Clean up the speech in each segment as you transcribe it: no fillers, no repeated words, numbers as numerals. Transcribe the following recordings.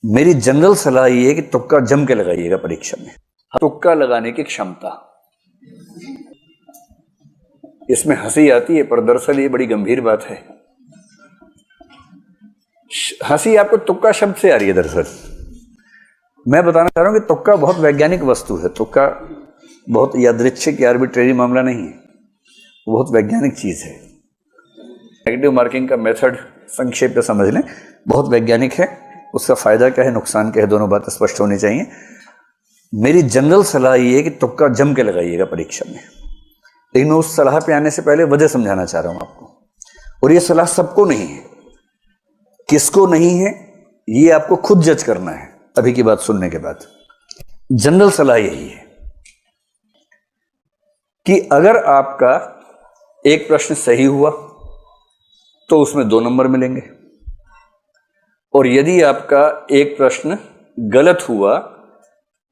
मेरी जनरल सलाह ये है कि तुक्का जम के लगाइएगा परीक्षा में। तुक्का लगाने की क्षमता, इसमें हंसी आती है पर दरअसल ये बड़ी गंभीर बात है। हंसी आपको तुक्का शब्द से आ रही है, दरअसल मैं बताना चाह रहा हूं कि तुक्का बहुत वैज्ञानिक वस्तु है। तुक्का बहुत यादृच्छिक या आर्बिट्रेरी मामला नहीं है, बहुत वैज्ञानिक चीज है। नेगेटिव मार्किंग का मेथड संक्षेप में समझ लें, बहुत वैज्ञानिक है। उसका फायदा क्या है, नुकसान क्या है, दोनों बातें स्पष्ट होनी चाहिए। मेरी जनरल सलाह ये है कि तुक्का जम के लगाइएगा परीक्षा में, लेकिन मैं उस सलाह पे आने से पहले वजह समझाना चाह रहा हूं आपको। और ये सलाह सबको नहीं है, किसको नहीं है ये आपको खुद जज करना है अभी की बात सुनने के बाद। जनरल सलाह यही है कि अगर आपका एक प्रश्न सही हुआ तो उसमें 2 नंबर मिलेंगे, और यदि आपका एक प्रश्न गलत हुआ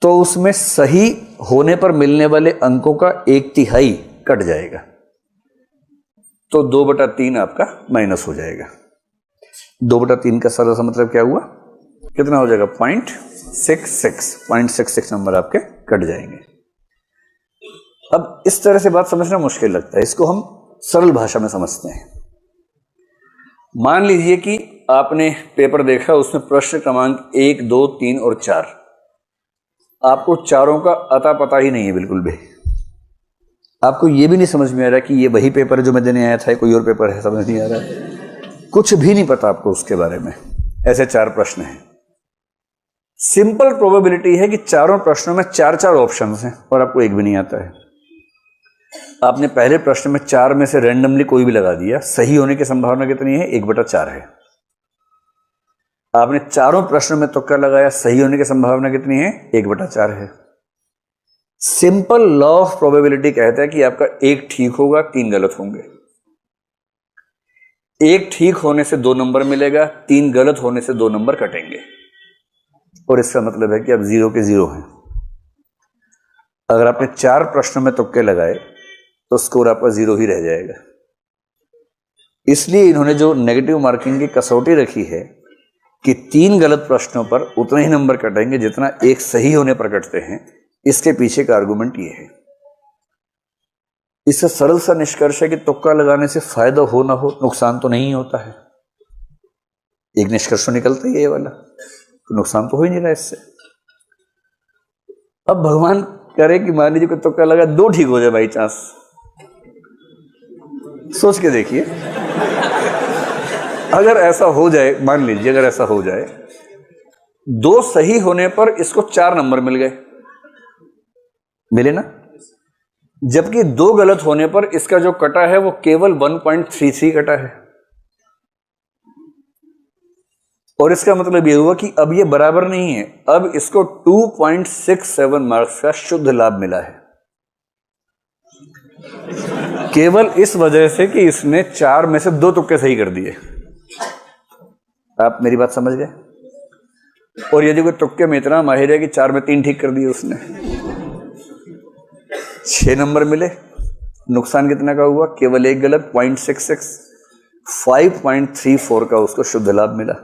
तो उसमें सही होने पर मिलने वाले अंकों का 1/3 कट जाएगा, तो 2/3 आपका माइनस हो जाएगा। 2/3 का सरल सा मतलब क्या हुआ, कितना हो जाएगा, 0.66 नंबर आपके कट जाएंगे। अब इस तरह से बात समझना मुश्किल लगता है, इसको हम सरल भाषा में समझते हैं। मान लीजिए कि आपने पेपर देखा, उसमें प्रश्न क्रमांक 1, 2, 3 और 4, आपको चारों का अता पता ही नहीं है बिल्कुल भी। आपको यह भी नहीं समझ में आ रहा कि ये वही पेपर है जो मैं देने आया था, कोई और पेपर है, समझ नहीं आ रहा है, कुछ भी नहीं पता आपको उसके बारे में। ऐसे 4 प्रश्न हैं। सिंपल प्रोबेबिलिटी है कि चारों प्रश्नों में 4 ऑप्शंस हैं और आपको एक भी नहीं आता है। आपने पहले प्रश्न में 4 में से रैंडमली कोई भी लगा दिया, सही होने की संभावना कितनी है, 1/4 है। आपने चारों प्रश्नों में तुक्का लगाया, सही होने की संभावना कितनी है, 1/4 है। सिंपल लॉ ऑफ प्रोबेबिलिटी कहता है कि आपका 1 ठीक होगा, 3 गलत होंगे। 1 ठीक होने से 2 नंबर मिलेगा, 3 गलत होने से 2 नंबर कटेंगे, और इसका मतलब है कि आप 0 के 0 हैं। अगर आपने 4 प्रश्नों में तुक्के लगाए तो स्कोर आपका 0 ही रह जाएगा। इसलिए इन्होंने जो नेगेटिव मार्किंग की कसौटी रखी है कि 3 गलत प्रश्नों पर उतने ही नंबर कटेंगे जितना 1 सही होने पर कटते हैं, इसके पीछे का आर्गुमेंट ये है। इससे सरल सा निष्कर्ष है कि तुक्का लगाने से फायदा हो ना हो, नुकसान तो नहीं होता है। एक निष्कर्ष निकलता है ये वाला, तो नुकसान तो हो ही नहीं रहा इससे। अब भगवान करे कि मान लीजिए कोई तुक्का लगा, 2 ठीक हो जाए बाई चांस, सोच के देखिए। अगर ऐसा हो जाए, मान लीजिए अगर ऐसा हो जाए, 2 सही होने पर इसको 4 नंबर मिल गए, मिले ना, जबकि 2 गलत होने पर इसका जो कटा है वो केवल 1.33 कटा है। और इसका मतलब यह हुआ कि अब ये बराबर नहीं है, अब इसको 2.67 मार्क्स का शुद्ध लाभ मिला है, केवल इस वजह से कि इसने 4 में से 2 तुक्के सही कर दिए। आप मेरी बात समझ गए। और यदि कोई तुक्के में इतना माहिर है कि 4 में 3 ठीक कर दिए उसने, 6 नंबर मिले, नुकसान कितना का हुआ, केवल 1 गलत, 0.66, 5.34 का उसको शुद्ध लाभ मिला।